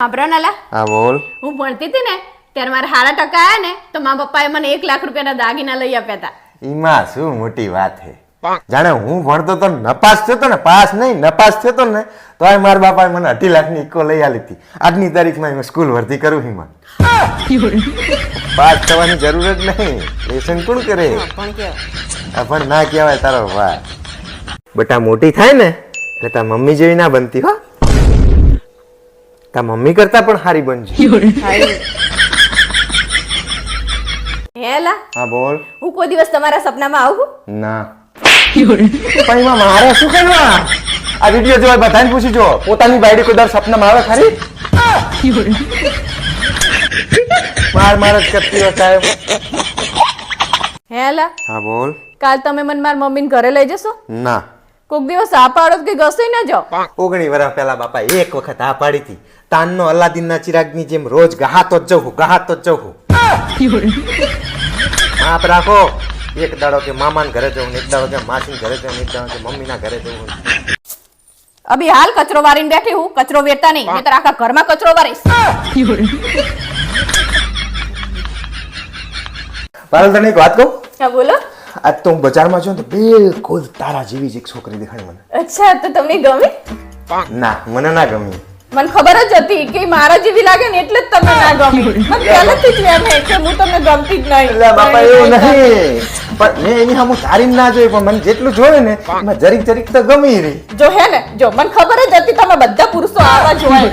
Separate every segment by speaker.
Speaker 1: નાલા
Speaker 2: હા બોલ.
Speaker 1: હું ભણતી હતી ને ત્યારે મારા સારા ટકા આયા ને તો મારા પપ્પાએ મને 1 લાખ રૂપિયાના દાગીના લઈ આપ્યા હતા.
Speaker 2: ઈમાં શું મોટી વાત છે. જાણે હું ભણતો તો નપાસ થયો તો ને, પાસ નહીં નપાસ થયો તો ને, તો મારા બાપાએ મને 2.5 લાખની ઇકો લઈ આલી હતી. આજની તારીખમાં હું સ્કૂલ ભરતી કરું હિમાં. પાસ થવાની જરૂર જ નહીં, લેસન કોણ કરે? પણ ના કહેવાય તારો વાહ. બટા મોટી થાય ને એટલે તાર મમ્મી જેવી ના બનતી હો. તાર મમ્મી કરતા પણ સારી બનશે.
Speaker 1: હેલા
Speaker 2: હા બોલ.
Speaker 1: હું કોઈ દિવસ તમારા સપનામાં આવું?
Speaker 2: ના. પણ એમાં મારે શું કરવા? આ વિડીયો જોવા બધાને પૂછી જો, પોતાની બાયડી કોઈ દર સપનામાં આવે ખરી? માર જ કરતી હોય સાહેબ.
Speaker 1: હેલા
Speaker 2: હા બોલ.
Speaker 1: કાલ તમે મને મારા મમ્મીને ઘરે લઈ જશો?
Speaker 2: ના.
Speaker 1: કોક દિવસ આ પાડો કે ઘસી ના જાઓ.
Speaker 2: 19 વર્ષ પહેલા બાપા એક વખત આ પાડી હતી. તાનનો અલાદીનના ચિરાગની જેમ રોજ ગહાતો જ જવું. આપ રાખો. એક દાડો કે મામાના ઘરે જવું, એક દાડો કે માસીના ઘરે જવું, એક દાડો કે મમ્મીના ઘરે જવું.
Speaker 1: અભી હાલ કચરો વારીને બેઠી હું. કચરો વેરતા નહીં, નહીંતર આખા ઘરમાં કચરો વારીશ.
Speaker 2: પારલ તને એક વાત કહું?
Speaker 1: હા બોલો.
Speaker 2: આજ તો હું બજારમાં જોઉં તો બિલકુલ તારા જેવી જ એક છોકરી દેખાણી મને.
Speaker 1: અચ્છા, તો તમને ગમી?
Speaker 2: ના, મને ના ગમી.
Speaker 1: મને ખબર જ હતી કે મારા જેવી લાગે ને એટલે જ તમને ના ગમી. મને પહેલેથી જ એમ હે કે હું તમને ગમતી જ નહીં.
Speaker 2: એટલે બાપા એવું નહીં, પણ મેં એની સામું તારીને ના જોઈ, પણ મને જેટલું જોયું ને એમાં જરીક તો ગમી રહી.
Speaker 1: જો હે ને, જો મને ખબર જ હતી તમે બધા પુરુષો આવા જ હોય.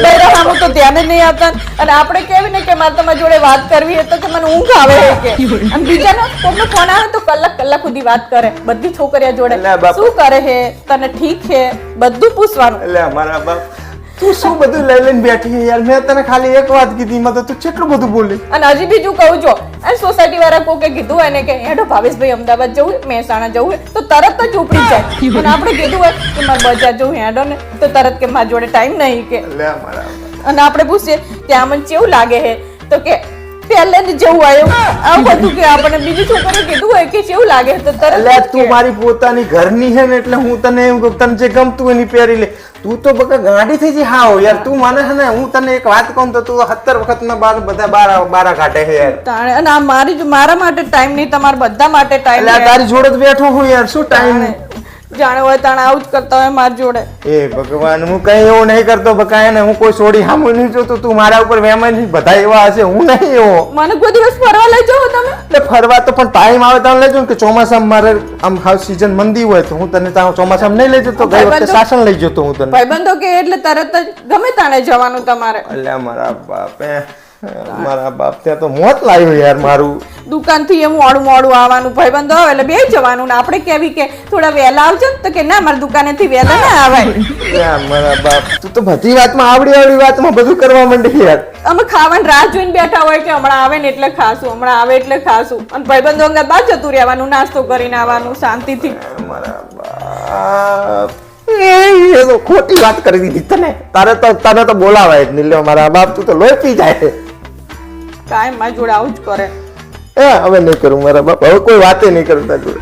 Speaker 1: બૈરા સામું તો ધ્યાન જ નહીં આપતા. અને આપણે કેવી ને કે મારે તમારી જોડે વાત કરવી હોય તો કે મને ઊંઘ આવે કે. અને બીજાનો કોઈનો ફોન આવે તો કલાક સુધી વાત કરે બધી છોકરીઓ જોડે. શું કરે હે, તને ઠીક હે, બધું પૂછવાનું.
Speaker 2: એટલે અમારા બાપ તું શું બધું લઈને બેઠી છે યાર? મેં તને ખાલી એક વાત કીધી, માં તો તું કેટલું બધું બોલી.
Speaker 1: અને હજી બીજું કહું છો, આ સોસાયટી વાળા કોકે કીધું હોય ને કે હેડો ભાવેશભાઈ અમદાવાદ જવું હોય, મહેસાણા જવું હોય તો તરત જ ઉપડી જાય. અને આપણે કીધું હોય કે મારે બજાર જવું હેડો ને તો તરત કે મારા જોડે ટાઈમ નહીં કે. અને આપણે પૂછીએ ત્યાં મને કેવું લાગે હે તો કે પહેલે જ જવું આવ્યું. આવું બધું કે આપણને બીજી છોકરીઓ કીધું હોય કે કેવું લાગે તો તરત.
Speaker 2: તું મારી પોતાની ઘરની છે ને એટલે હું તને એમ કહું તને જે ગમતું હોય એની પહેરી લે. તું તો બકા ગાડી થઈ જઈ. હા યાર, તું મને છે ને, હું તને એક વાત કહું તો તું 70 વખતના બધા બારા કાઢે છે યાર.
Speaker 1: અને આ મારા માટે ટાઈમ નહીં, તમારા બધા માટે ટાઈમ.
Speaker 2: તારી જોડે જ બેઠો હું યાર, શું ટાઈમ
Speaker 1: જાણે હોય તાણે આવું જ કરતા હોય મારી જોડે.
Speaker 2: એ ભગવાન, હું કઈ એવું નહીં કરતો બકા. એને હું કોઈ છોડી હામું નહીં જોતો. તું મારા ઉપર વેમાઈ બધા એવા હશે, હું નહીં એવો.
Speaker 1: મને કોઈ દિવસ ફરવા લઈ જાઓ તમે?
Speaker 2: એટલે ફરવા તો પણ ટાઈમ આવે તો લઈ જાઉં કે ચોમાસામાં મારે આમ હાવ સીઝન મંદી હોય તો હું તને ચોમાસામાં નહીં લઈ જતો. ગઈ વખતે શાસન લઈ જતો હું તને.
Speaker 1: ભાઈબંધો કે એટલે તરત જ ગમે તાણે જવાનું તમારે.
Speaker 2: એટલે મારા બાપ ત્યાં તો મોત લાવ્યું યાર મારું.
Speaker 1: દુકાન થી એમ મોડું આવવાનું, ભાઈબંધો આવે એટલે બે જવાનું. ને આપણે કેવી કે થોડા વહેલા આવજો તો કે ના મારા દુકાને થી વહેલા ના આવાય.
Speaker 2: મારા બાપ, તું તો બધી વાતમાં આવડી વાતમાં બધું કરવા માંડી યાર.
Speaker 1: અમે ખાવાની રાહ જોઈને બેઠા હોય કે હમણાં આવે ને એટલે ખાશું, હમણાં આવે એટલે ખાશું. અને ભાઈબંધો અંગે બહાર જતું રહેવાનું, નાસ્તો કરીને આવવાનું શાંતિથી.
Speaker 2: મારા બાપ, એ તો ખોટી વાત કરી દીધી તને. તને તો બોલાવાય જ નહીં. મારા બાપ, તું તો લોહી પી જાય.
Speaker 1: કાંઈ મારી જોડે આવું જ કરે.
Speaker 2: હવે નહીં કરું મારા બાપ, હવે કોઈ વાતે નહીં કરું તારી જોડે.